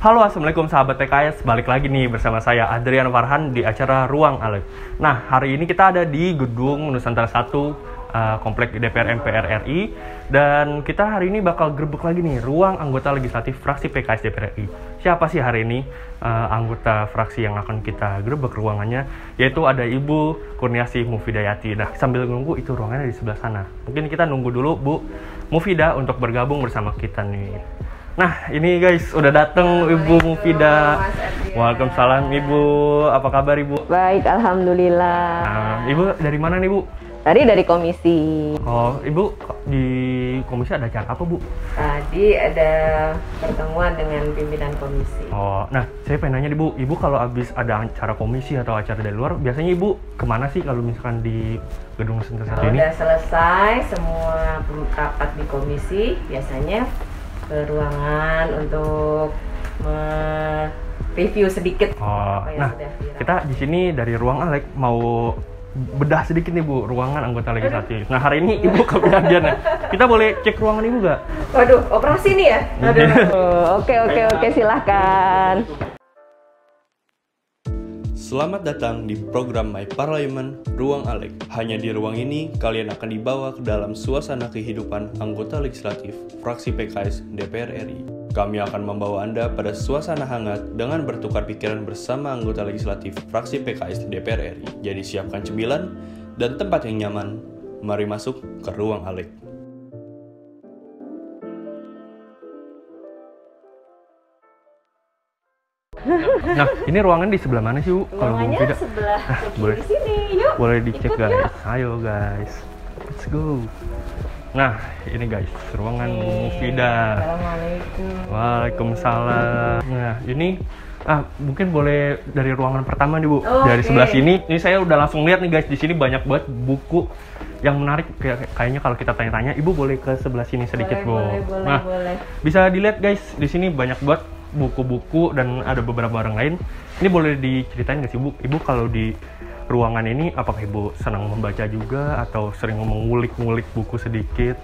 Halo, assalamualaikum sahabat PKS. Balik lagi nih bersama saya Adrian Farhan di acara Ruang Alek. Nah, hari ini kita ada di Gedung Nusantara 1 Komplek DPR MPR RI, dan kita hari ini bakal gerbek lagi nih ruang anggota legislatif fraksi PKS DPR RI. Siapa sih hari ini anggota fraksi yang akan kita gerbek ruangannya? Yaitu ada Ibu Kurniasih Mufidayati. Nah, sambil nunggu itu ruangannya di sebelah sana. Mungkin kita nunggu dulu Bu Mufida untuk bergabung bersama kita nih. Nah, ini guys, udah dateng Ibu Mufida. Waalaikumsalam Ibu, apa kabar Ibu? Baik, alhamdulillah. Nah, Ibu dari mana nih Bu? Tadi dari komisi. Oh, Ibu di komisi ada acara apa Bu? Tadi ada pertemuan dengan pimpinan komisi. Oh, nah saya pengen nanya nih Bu, Ibu kalau habis ada acara komisi atau acara dari luar, biasanya Ibu kemana sih kalau misalkan di Gedung Nusantara 1 ini? Kalau udah selesai semua rapat di komisi, biasanya ke ruangan untuk review sedikit. Oh, nah kita di sini dari Ruang Alek mau bedah sedikit nih Bu, ruangan anggota legislatif. Nah hari ini Ibu kebagian ya. Kita boleh cek ruangan Ibu nggak? Waduh, operasi nih ya? Aduh. Oke, silahkan. Selamat datang di program My Parliament Ruang Alek. Hanya di ruang ini, kalian akan dibawa ke dalam suasana kehidupan anggota legislatif fraksi PKS DPR RI. Kami akan membawa Anda pada suasana hangat dengan bertukar pikiran bersama anggota legislatif fraksi PKS DPR RI. Jadi siapkan cemilan dan tempat yang nyaman. Mari masuk ke Ruang Alek. Nah, ini ruangan di sebelah mana sih Bu? Kalau Bu Ruangannya Mufida? sebelah boleh. di sini, yuk. Boleh dicek Ikut guys. yuk. Ayo guys. Let's go. Nah, ini guys, ruangan Bu Mufida. Assalamualaikum. Waalaikumsalam. Nah, ini mungkin boleh dari ruangan pertama nih Bu. Dari Oke. sebelah sini. Ini saya udah langsung lihat nih guys, di sini banyak banget buku yang menarik. Kayaknya kalau kita tanya-tanya, Ibu boleh ke sebelah sini sedikit Bu. Boleh. Bisa dilihat guys, di sini banyak banget buku-buku dan ada beberapa barang lain. Ini boleh diceritain nggak sih Bu? Ibu kalau di ruangan ini apakah Ibu senang membaca juga atau sering mengulik-ngulik buku sedikit?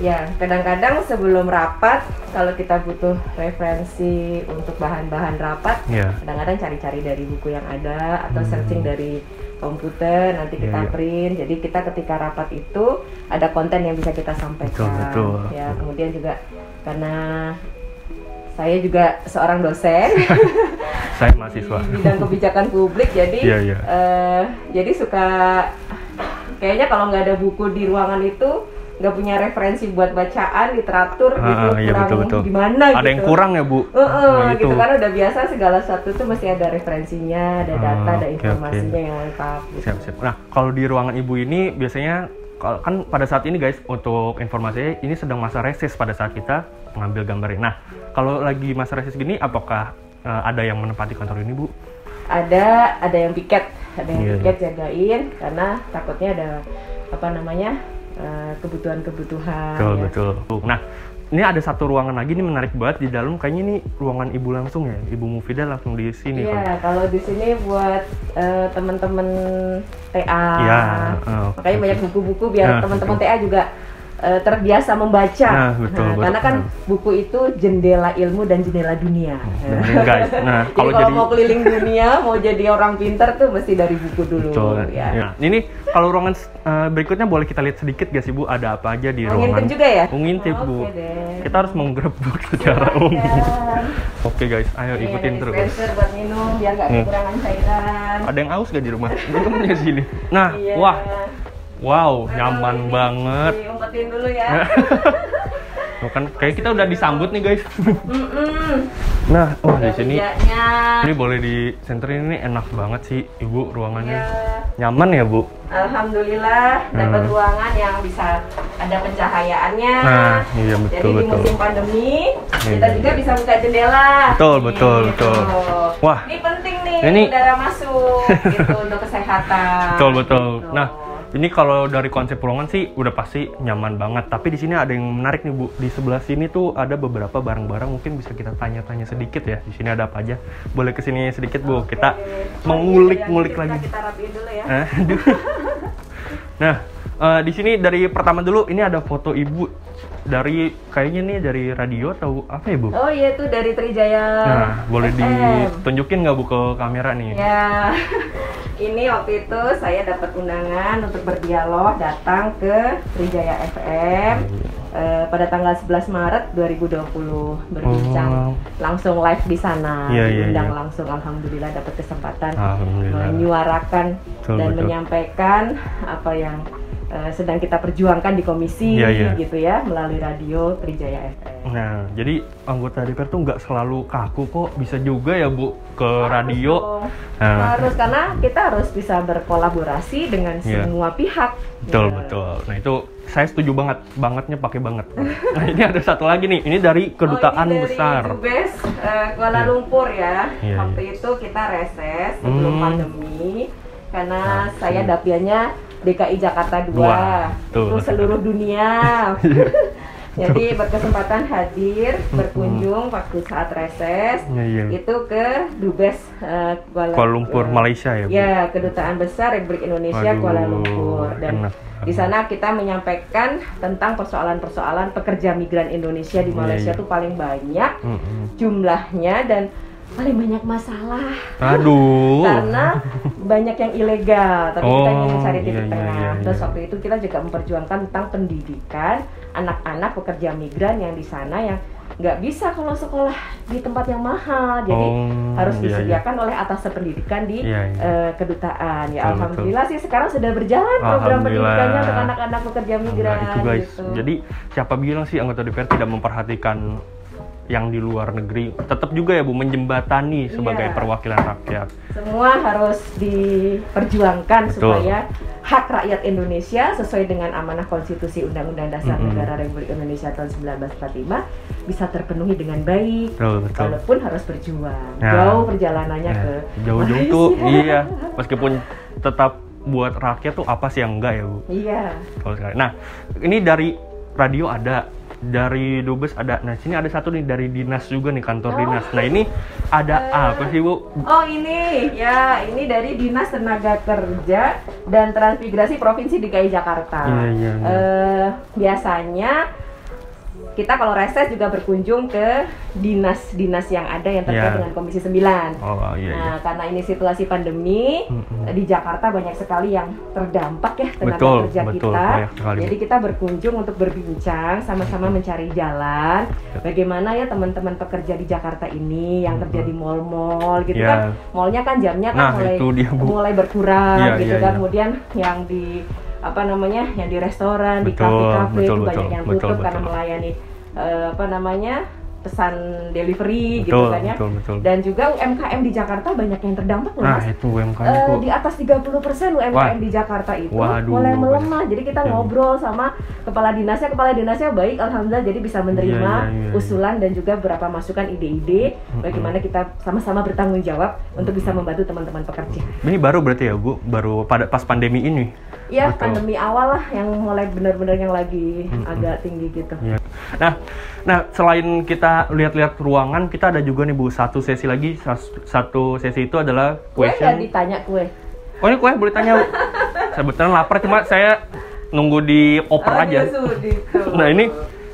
Ya, kadang-kadang sebelum rapat, kalau kita butuh referensi untuk bahan-bahan rapat, Ya. kadang-kadang cari-cari dari buku yang ada atau searching dari komputer, nanti kita print. Jadi kita ketika rapat itu ada konten yang bisa kita sampaikan. Betul. Ya, kemudian juga karena saya juga seorang dosen. Saya mahasiswa. Di bidang kebijakan publik, jadi jadi suka kayaknya kalau nggak ada buku di ruangan itu nggak punya referensi buat bacaan literatur gitu, kurang betul. gimana ada gitu. yang kurang ya Bu? Gitu karena udah biasa segala sesuatu tuh mesti ada referensinya, ada data, ada informasinya yang lengkap gitu. Siap. Nah, kalau di ruangan Ibu ini biasanya kan pada saat ini guys, untuk informasi ini sedang masa reses pada saat kita mengambil gambarnya. Nah, kalau lagi masa reses gini, apakah ada yang menempati kantor ini Bu? Ada yang piket, piket jagain karena takutnya ada kebutuhan-kebutuhan. Betul. Nah, ini ada satu ruangan lagi nih menarik banget di dalam. Kayaknya ini ruangan Ibu langsung ya, Ibu Mufida langsung di sini. Iya, kalau di sini buat teman-teman TA. Iya. Makanya banyak buku-buku biar teman-teman TA juga terbiasa membaca. Betul. Karena kan buku itu jendela ilmu dan jendela dunia. Guys, nah jadi kalau mau keliling dunia, mau jadi orang pintar tuh mesti dari buku dulu. Betul. Ya. Ini kalau ruangan berikutnya boleh kita lihat sedikit gak sih Bu? Ada apa aja di ruangan? Ngintip juga ya? Ngintip Bu. Deh. Kita harus menggerebek secara umum. Oke guys, ayo ikutin terus. Dispenser buat minum biar nggak kekurangan cairan. Ada yang aus gak di rumah? Minumnya sini. Nah, wow, nyaman banget. Diumpetin dulu ya. Kan kayak kita udah disambut nih guys. Nah, di sini ini boleh di senterin, ini enak banget sih Ibu ruangannya. Nyaman ya Bu? Alhamdulillah dapat ruangan yang bisa ada pencahayaannya. Nah, iya betul. Jadi di musim pandemi kita juga bisa buka jendela. Betul. Wah, ini penting nih udara masuk gitu untuk kesehatan. Betul. Gitu. Nah, ini kalau dari konsep ruangan sih udah pasti nyaman banget. Tapi di sini ada yang menarik nih Bu. Di sebelah sini tuh ada beberapa barang-barang, mungkin bisa kita tanya-tanya sedikit ya. Di sini ada apa aja? Boleh kesini sedikit Bu. Kita mengulik-ngulik lagi. Kita rapiin dulu ya. Nah, Di sini dari pertama dulu, ini ada foto ibu dari kayaknya nih dari radio atau apa ya, Bu? Oh iya, itu dari Trijaya. Nah, boleh ditunjukin nggak Bu ke kamera nih? Ya, ini waktu itu saya dapat undangan untuk berdialog datang ke Trijaya FM pada tanggal 11 Maret 2020 berbincang langsung live di sana. Diundang langsung, alhamdulillah dapat kesempatan menyuarakan dan menyampaikan apa yang sedang kita perjuangkan di komisi gitu ya, melalui radio Trijaya FM. Nah, jadi anggota DPR tuh nggak selalu kaku kok, bisa juga ya Bu ke radio. Harus, karena kita harus bisa berkolaborasi dengan semua pihak. Betul, betul. Nah itu saya setuju bangetnya pakai banget. Nah ini ada satu lagi nih, ini dari kedutaan besar. Dubes Kuala Lumpur ya. Waktu itu kita reses sebelum pandemi, karena saya dapiannya DKI Jakarta 2, itu seluruh dunia. Jadi berkesempatan hadir, berkunjung waktu saat reses, itu ke Dubes Kuala Lumpur, Malaysia ya Bu? Ya, Kedutaan Besar Republik Indonesia Kuala Lumpur. Dan di sana kita menyampaikan tentang persoalan-persoalan pekerja migran Indonesia di Malaysia itu paling banyak jumlahnya dan paling banyak masalah. Aduh. Karena banyak yang ilegal, tapi kita ingin mencari titik tengah. Terus waktu itu kita juga memperjuangkan tentang pendidikan anak-anak pekerja migran yang di sana yang nggak bisa kalau sekolah di tempat yang mahal, jadi harus disediakan oleh atas pendidikan di kedutaan. Ya alhamdulillah sih sekarang sudah berjalan program pendidikannya untuk anak-anak pekerja migran. Itu guys. Gitu. Jadi siapa bilang sih anggota DPR tidak memperhatikan yang di luar negeri? Tetap juga ya Bu menjembatani sebagai perwakilan rakyat. Semua harus diperjuangkan supaya hak rakyat Indonesia sesuai dengan amanah konstitusi Undang-Undang Dasar Negara Republik Indonesia tahun 1945 bisa terpenuhi dengan baik. Walaupun harus berjuang. Jauh perjalanannya ke jauh-jauh tuh. Iya, meskipun tetap buat rakyat tuh apa sih yang enggak ya Bu? Iya. Nah, ini dari radio ada, dari Dubes ada. Nah, sini ada satu nih dari dinas juga nih, kantor dinas. Nah, ini ada apa sih, Bu? Oh, ini dari Dinas Tenaga Kerja dan Transmigrasi Provinsi DKI Jakarta. Biasanya kita kalau reses juga berkunjung ke dinas-dinas yang ada yang terkait dengan Komisi 9. Nah, karena ini situasi pandemi, di Jakarta banyak sekali yang terdampak ya tenaga kerja kita. Jadi kita berkunjung untuk berbincang, sama-sama mencari jalan. Bagaimana ya teman-teman pekerja di Jakarta ini yang kerja di mall-mall gitu kan. Mallnya kan jamnya kan mulai berkurang gitu kan. Kemudian yang di yang di restoran, di kafe-kafe itu banyak yang tutup karena melayani pesan delivery gitu kan ya. Dan juga UMKM di Jakarta banyak yang terdampak loh Mas. Itu UMKM di atas 30% UMKM di Jakarta itu mulai melemah. Jadi kita ngobrol sama kepala dinasnya baik alhamdulillah, jadi bisa menerima usulan dan juga beberapa masukan ide-ide bagaimana kita sama-sama bertanggung jawab untuk bisa membantu teman-teman pekerja. Ini baru berarti ya Bu, baru pas pandemi ini? Iya, pandemi awal lah yang mulai benar-benar yang lagi agak tinggi gitu. Nah, selain kita lihat-lihat ruangan, kita ada juga nih Bu satu sesi lagi. Satu sesi itu adalah question. Kue ditanya kue. Oh, ini kue boleh tanya Bu? Saya betulan lapar, cuma saya nunggu di oper aja. Nah,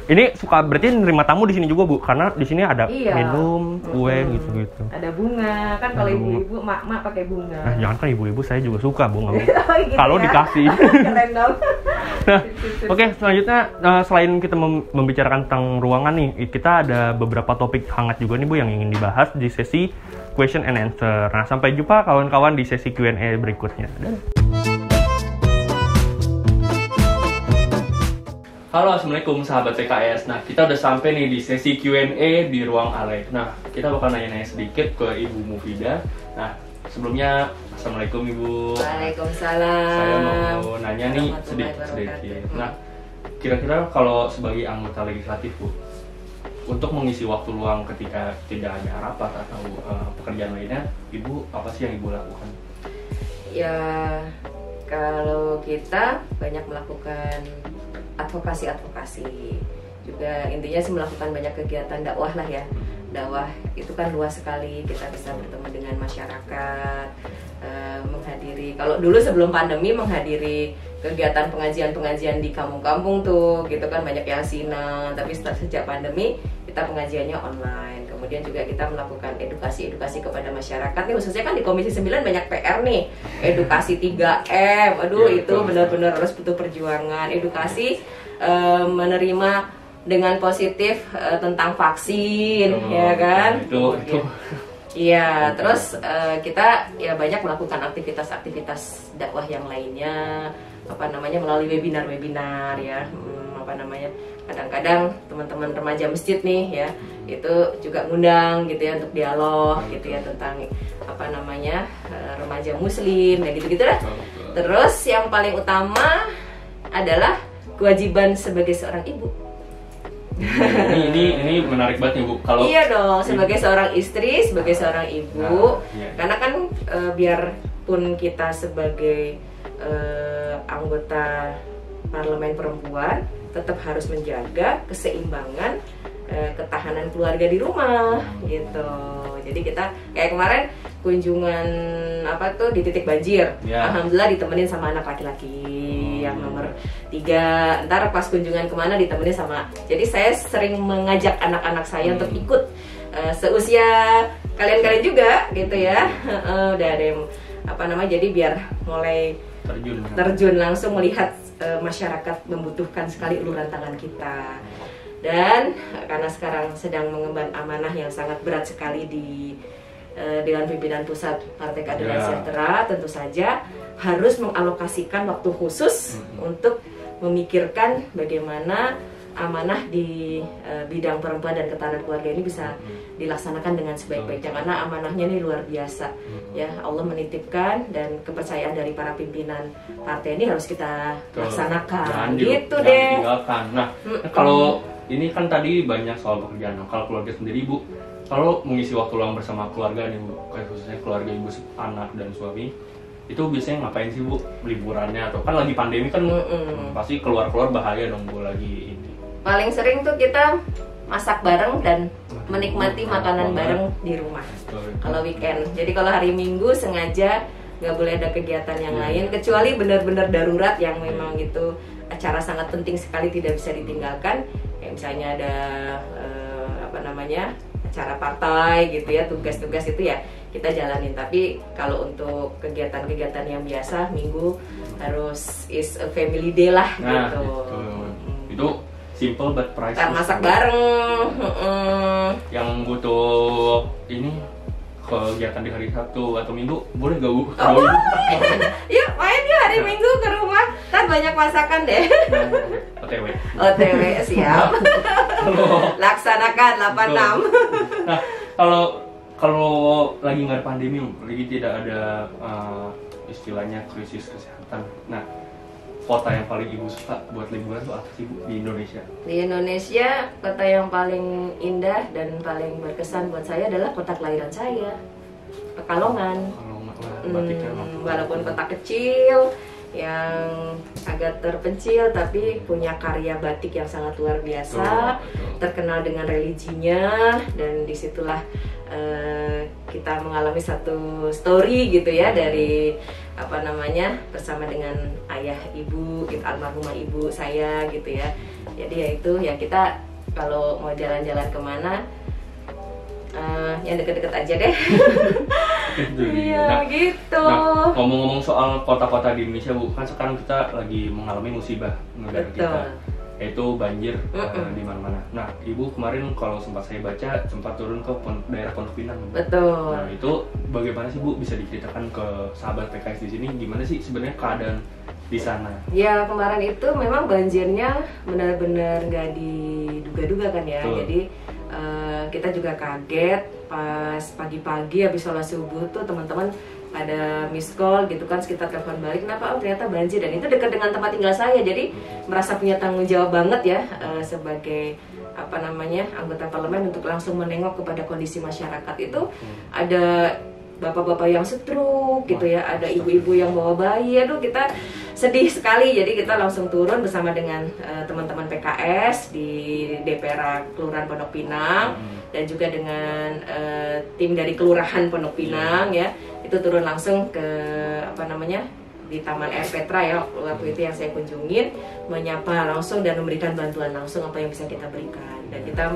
ini suka berarti nerima tamu di sini juga Bu, karena di sini ada minum, kue gitu-gitu. Ada bunga, kan kalau ibu-ibu mak pakai bunga. Nah, jangan kan ibu-ibu, saya juga suka bunga. Kalau dikasih. Keren dong. Nah, oke, selanjutnya selain kita membicarakan tentang ruangan nih, kita ada beberapa topik hangat juga nih Bu yang ingin dibahas di sesi question and answer. Nah, sampai jumpa kawan-kawan di sesi Q&A berikutnya. Halo, assalamualaikum sahabat PKS. Nah, kita udah sampai nih di sesi Q&A di ruang Alek. Nah, kita bakal nanya-nanya sedikit ke Ibu Mufidah. Nah, sebelumnya assalamualaikum Ibu. Waalaikumsalam. Saya mau nanya nih sedikit. Nah, kira-kira kalau sebagai anggota legislatif Bu, untuk mengisi waktu luang ketika tidak ada rapat atau pekerjaan lainnya, Ibu apa sih yang Ibu lakukan? Ya, kalau kita banyak melakukan advokasi juga, intinya sih melakukan banyak kegiatan dakwah lah ya. Dakwah itu kan luas sekali, kita bisa bertemu dengan masyarakat, menghadiri, kalau dulu sebelum pandemi menghadiri kegiatan pengajian di kampung-kampung tuh gitu kan, banyak yasinan, tapi sejak pandemi kita pengajiannya online. Kemudian juga kita melakukan edukasi kepada masyarakat nih, khususnya kan di Komisi 9 banyak PR nih, edukasi 3M, aduh ya, itu benar-benar harus butuh perjuangan, edukasi menerima dengan positif tentang vaksin, ya kan? Itu. Iya, terus kita ya banyak melakukan aktivitas dakwah yang lainnya, melalui webinar ya, kadang-kadang teman-teman remaja masjid nih ya, itu juga ngundang gitu ya untuk dialog gitu ya tentang remaja muslim ya gitu-gitu lah. Terus yang paling utama adalah kewajiban sebagai seorang ibu. Ini menarik banget nih Bu. Kalau iya dong, sebagai seorang istri, sebagai seorang ibu, karena kan biarpun kita sebagai anggota parlemen perempuan tetap harus menjaga keseimbangan ketahanan keluarga di rumah gitu. Jadi kita kayak kemarin kunjungan di titik banjir, alhamdulillah ditemenin sama anak laki-laki yang nomor 3. Ntar pas kunjungan kemana ditemenin sama. Jadi saya sering mengajak anak-anak saya untuk ikut seusia kalian-kalian juga gitu ya. Udah ada yang jadi biar mulai terjun langsung melihat masyarakat membutuhkan sekali uluran tangan kita. Dan karena sekarang sedang mengemban amanah yang sangat berat sekali di Dewan Pimpinan Pusat Partai Keadilan Sejahtera, tentu saja harus mengalokasikan waktu khusus untuk memikirkan bagaimana amanah di bidang perempuan dan ketahanan keluarga ini bisa dilaksanakan dengan sebaik-baiknya, karena amanahnya ini luar biasa ya. Allah menitipkan dan kepercayaan dari para pimpinan partai ini harus kita laksanakan gitu deh. Nah, kalau ini kan tadi banyak soal pekerjaan. Kalau keluarga sendiri Bu, kalau mengisi waktu luang bersama keluarga nih Bu, kayak khususnya keluarga ibu, anak dan suami, itu biasanya ngapain sih Bu liburannya? Atau kan lagi pandemi kan pasti keluar-keluar bahaya dong Bu lagi ini. Paling sering tuh kita masak bareng dan menikmati makanan bareng di rumah kalau weekend. Jadi kalau hari Minggu sengaja nggak boleh ada kegiatan yang lain, kecuali benar-benar darurat yang memang itu acara sangat penting sekali tidak bisa ditinggalkan. Kayak misalnya ada acara partai gitu ya, tugas-tugas itu ya kita jalanin. Tapi kalau untuk kegiatan-kegiatan yang biasa, Minggu harus is a family day lah gitu. Itu simple but priceless. Kita masak bareng. Yang butuh ini kegiatan di hari Sabtu atau Minggu boleh gak Bu? Yuk main yuk hari Minggu ke rumah, kan banyak masakan deh. OTW siap. Laksanakan 86. Nah, kalau lagi nggak ada pandemi, lagi tidak ada istilahnya krisis kesehatan. Nah, kota yang paling Ibu suka buat liburan tuh apa sih Bu di Indonesia? Di Indonesia, kota yang paling indah dan paling berkesan buat saya adalah kota kelahiran saya, Pekalongan. Walaupun kota kecil yang agak terpencil, tapi punya karya batik yang sangat luar biasa, terkenal dengan religinya, dan disitulah kita mengalami satu story gitu ya dari bersama dengan ayah ibu, almarhumah ibu saya gitu ya. Jadi ya itu ya, kita kalau mau jalan-jalan kemana yang deket-deket aja deh. Iya gitu. Nah, ngomong-ngomong soal kota-kota di Indonesia Bu, kan sekarang kita lagi mengalami musibah negara kita, yaitu banjir di mana-mana. Nah, Ibu kemarin kalau sempat saya baca sempat turun ke daerah Pondok Pinang. Betul. Nah, itu bagaimana sih Bu, bisa diceritakan ke sahabat PKS di sini, gimana sih sebenarnya keadaan di sana? Ya, kemarin itu memang banjirnya benar-benar nggak diduga-duga kan ya. Jadi kita juga kaget pas pagi-pagi habis sholat subuh tuh teman-teman ada miss call gitu kan, sekitar telepon balik, kenapa ternyata banjir, dan itu dekat dengan tempat tinggal saya. Jadi merasa punya tanggung jawab banget ya sebagai anggota parlemen untuk langsung menengok kepada kondisi masyarakat. Itu ada bapak-bapak yang stroke gitu ya, ada ibu-ibu yang bawa bayi, aduh kita sedih sekali. Jadi kita langsung turun bersama dengan teman-teman PKS di DPR Kelurahan Pondok Pinang, dan juga dengan tim dari Kelurahan Pondok Pinang ya, itu turun langsung ke di Taman Air Petra ya, waktu itu yang saya kunjungin, menyapa langsung dan memberikan bantuan langsung apa yang bisa kita berikan, dan kita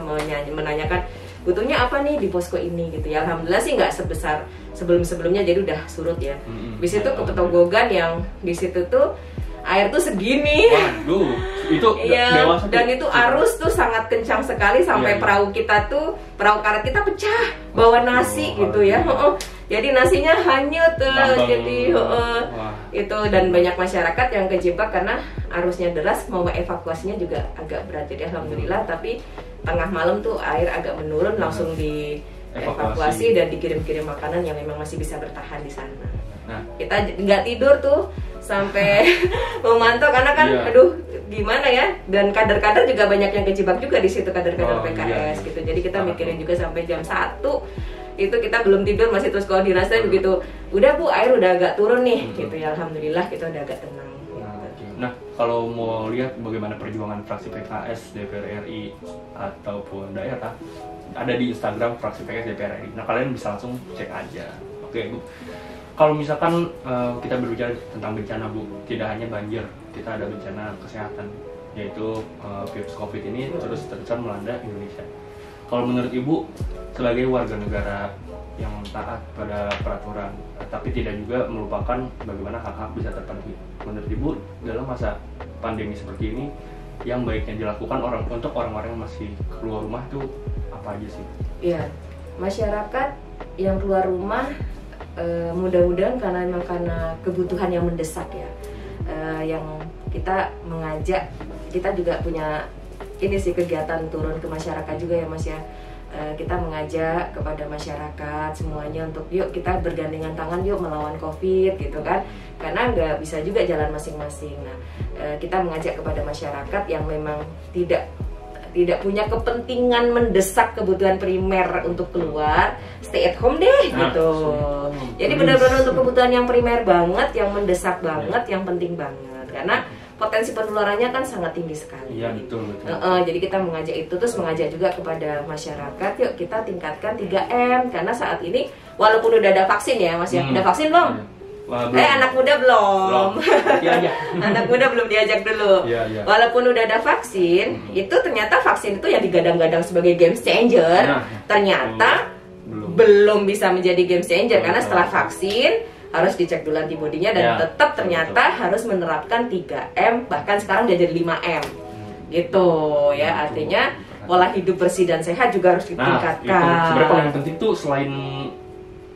menanyakan butuhnya apa nih di posko ini gitu ya. Alhamdulillah sih nggak sebesar sebelumnya, jadi udah surut ya. Di situ kepetogogan yang di situ tuh air tuh segini. Waduh, itu dewasa. Dan itu arus tuh sangat kencang sekali sampai perahu karet kita pecah bawa nasi gitu ya. Jadi nasinya hanyut jadi itu, dan banyak masyarakat yang kejebak karena arusnya deras, mau evakuasinya juga agak berat. Jadi alhamdulillah, tapi tengah malam tuh air agak menurun, langsung dievakuasi dan dikirim-kirim makanan yang memang masih bisa bertahan di sana. Nah, kita nggak tidur tuh sampai memantau karena kan aduh gimana ya, dan kader-kader juga banyak yang kejebak juga di situ, kader-kader PKS gitu. Jadi kita mikirin juga sampai jam 1 itu kita belum tidur, masih terus koordinasi. Begitu udah Bu, air udah agak turun nih gitu ya, alhamdulillah kita udah agak tenang. Nah, kalau mau lihat bagaimana perjuangan fraksi PKS DPR RI ataupun daerah, ada di Instagram fraksi PKS DPR RI. Nah, kalian bisa langsung cek aja. Oke Bu, kalau misalkan kita berbicara tentang bencana Bu, tidak hanya banjir, kita ada bencana kesehatan, yaitu virus COVID ini terus melanda Indonesia. Kalau menurut Ibu, sebagai warga negara yang taat pada peraturan, tapi tidak juga melupakan bagaimana hak-hak bisa terpenuhi, menurut Ibu dalam masa pandemi seperti ini, yang baiknya dilakukan untuk orang-orang yang masih keluar rumah tuh apa aja sih? Iya, masyarakat yang keluar rumah mudah-mudahan karena kebutuhan yang mendesak ya, yang kita mengajak, kita juga punya ini sih kegiatan turun ke masyarakat juga ya Mas ya. Kita mengajak kepada masyarakat semuanya untuk yuk kita bergandengan tangan, yuk melawan COVID gitu kan, karena nggak bisa juga jalan masing-masing. Nah, kita mengajak kepada masyarakat yang memang tidak punya kepentingan mendesak kebutuhan primer untuk keluar, stay at home deh gitu. Jadi benar-benar untuk kebutuhan yang primer banget, yang mendesak banget, yang penting banget, karena potensi penularannya kan sangat tinggi sekali. Iya betul. Jadi kita mengajak itu, terus mengajak juga kepada masyarakat, yuk kita tingkatkan 3M, karena saat ini walaupun udah ada vaksin ya Mas ya, udah vaksin belum? Anak muda belum. Anak muda belum diajak dulu. Walaupun udah ada vaksin, itu ternyata vaksin itu yang digadang-gadang sebagai game changer, ternyata belum bisa menjadi game changer, karena setelah vaksin harus dicek dulu antibodinya, dan tetap ternyata harus menerapkan 3M, bahkan sekarang udah jadi 5M gitu ya. Artinya pola hidup bersih dan sehat juga harus ditingkatkan. Sebenarnya paling penting tuh selain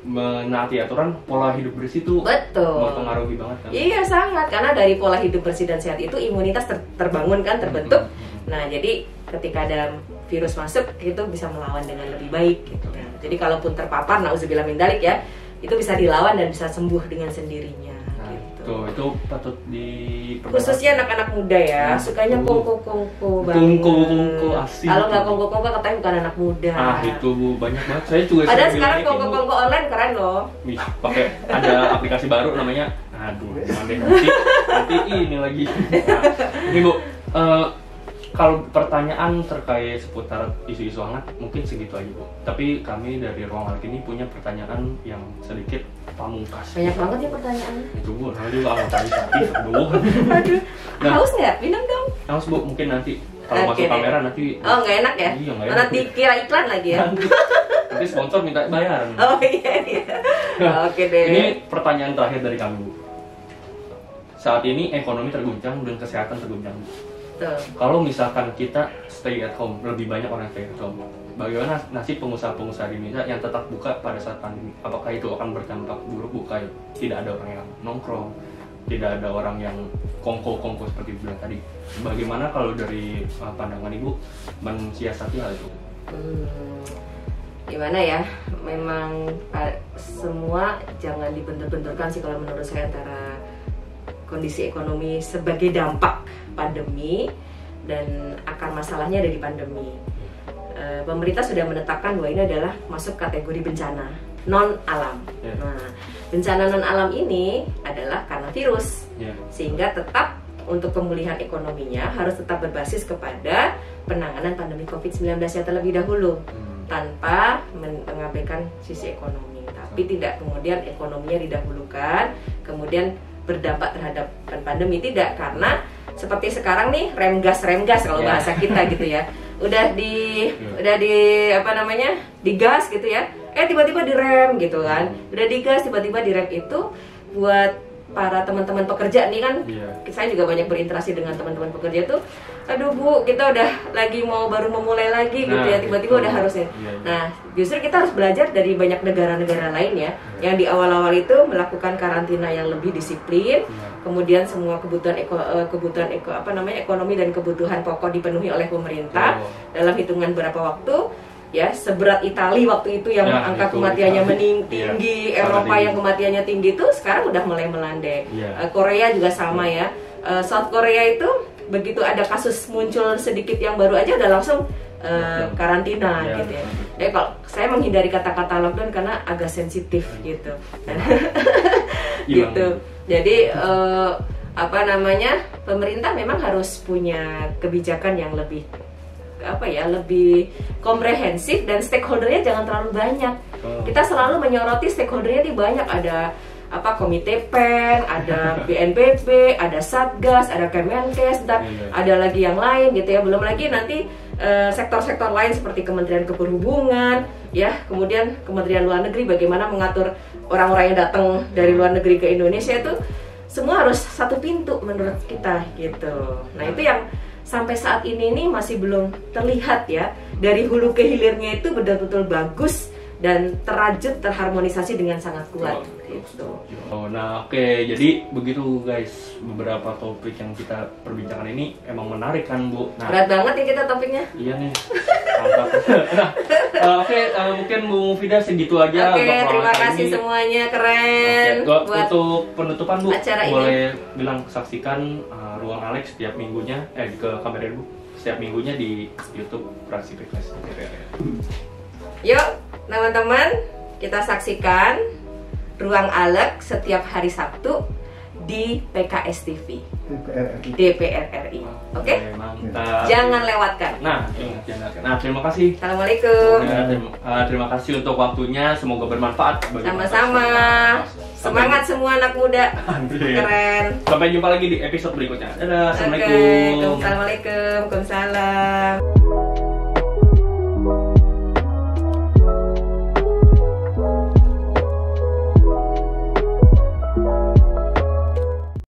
menaati aturan, pola hidup bersih itu mempengaruhi banget kan? Iya sangat, karena dari pola hidup bersih dan sehat itu imunitas terbangun kan, terbentuk. Nah jadi ketika ada virus masuk itu bisa melawan dengan lebih baik gitu kan. Jadi kalaupun terpapar, nauzubillah min dzalik ya, itu bisa dilawan dan bisa sembuh dengan sendirinya. Tuh, itu patut khususnya anak-anak muda ya, sukanya kongko asing. Kalau nggak kongko katanya bukan anak muda. Itu Bu, banyak banget. Saya juga. Padahal sekarang kongko online keren loh. Pakai ada aplikasi baru namanya. Nanti ini lagi. Ini Bu, kalau pertanyaan terkait seputar isu-isu hangat mungkin segitu aja Bu. Tapi kami dari Ruang Alik ini punya pertanyaan yang sedikit pamungkas. Banyak banget ya pertanyaannya. Itu Bu, nanti amat cari sakit dulu. Aduh, haus nggak? Minum dong. Haus Bu, mungkin nanti kalau masuk kamera nanti. Oh nggak enak ya? Iya nggak enak. Nanti kira iklan lagi ya? Nanti sponsor minta bayaran. Oh iya. Oke deh. Ini pertanyaan terakhir dari kami Bu. Saat ini ekonomi terguncang dan kesehatan terguncang. Kalau misalkan kita stay at home, lebih banyak orang stay at home, bagaimana nasib pengusaha-pengusaha di Indonesia yang tetap buka pada saat pandemi? Apakah itu akan berdampak buruk buka? Tidak ada orang yang nongkrong, tidak ada orang yang kongko seperti bilang tadi. Bagaimana kalau dari pandangan Ibu mensiasati hal itu? Gimana ya? Memang semua jangan dibentur-benturkan sih kalau menurut saya, antara kondisi ekonomi sebagai dampak pandemi dan akar masalahnya ada di pandemi. Pemerintah sudah menetapkan bahwa ini adalah masuk kategori bencana non alam. Nah, bencana non alam ini adalah karena virus, sehingga tetap untuk pemulihan ekonominya harus tetap berbasis kepada penanganan pandemi COVID-19 yang terlebih dahulu. tanpa mengabaikan sisi ekonomi. Tapi tidak kemudian ekonominya didahulukan, kemudian berdampak terhadap pandemi, tidak, karena seperti sekarang nih rem gas kalau bahasa kita gitu ya. Udah di digas gitu ya. Tiba-tiba direm gitu kan. Udah digas tiba-tiba direm, itu buat para teman-teman pekerja nih kan, saya juga banyak berinteraksi dengan teman-teman pekerja tuh, aduh Bu, kita udah lagi baru memulai lagi gitu ya, tiba-tiba udah harusnya. Nah, justru kita harus belajar dari banyak negara-negara lain ya, yang di awal-awal itu melakukan karantina yang lebih disiplin, kemudian semua kebutuhan ekonomi dan kebutuhan pokok dipenuhi oleh pemerintah dalam hitungan berapa waktu. Ya, seberat Italia waktu itu yang angka kematiannya tinggi, Eropa yang kematiannya tinggi itu sekarang udah mulai melandai. Korea juga sama ya. South Korea itu begitu ada kasus muncul sedikit yang baru aja udah langsung karantina gitu ya. Kalau saya menghindari kata-kata lockdown karena agak sensitif gitu. Gitu. Jadi pemerintah memang harus punya kebijakan yang lebih lebih komprehensif, dan stakeholdernya jangan terlalu banyak. Kita selalu menyoroti stakeholdernya di banyak, ada komite PEN, ada BNPB, ada Satgas, ada Kemenkes, ada lagi yang lain gitu ya. Belum lagi nanti sektor-sektor lain seperti Kementerian Keperhubungan, ya, kemudian Kementerian Luar Negeri, bagaimana mengatur orang-orang yang datang dari luar negeri ke Indonesia, itu semua harus satu pintu menurut kita gitu. Nah, itu yang sampai saat ini nih masih belum terlihat ya, dari hulu ke hilirnya itu betul-betul bagus dan terajut, terharmonisasi dengan sangat kuat gitu. Nah, oke, jadi begitu guys, beberapa topik yang kita perbincangkan ini emang menarik kan Bu? Nah, berat banget ya kita topiknya. Iya nih, mantap. Mungkin Bu Mufidah segitu aja. Terima kasih semuanya, keren. Untuk penutupan Bu, boleh ini bilang saksikan Ruang Alex setiap minggunya, ke kamera Bu, setiap minggunya di YouTube Fraksi PKS. Yuk teman-teman, kita saksikan Ruang Alex setiap hari Sabtu di PKS TV DPR RI. Oke? Mantap. Jangan lewatkan. Nah, terima kasih. Assalamualaikum. Terima kasih untuk waktunya, semoga bermanfaat. Sama-sama. Semangat semua anak muda. Keren. Sampai jumpa lagi di episode berikutnya. Dadah. Assalamualaikum. Assalamualaikum. Waalaikumsalam.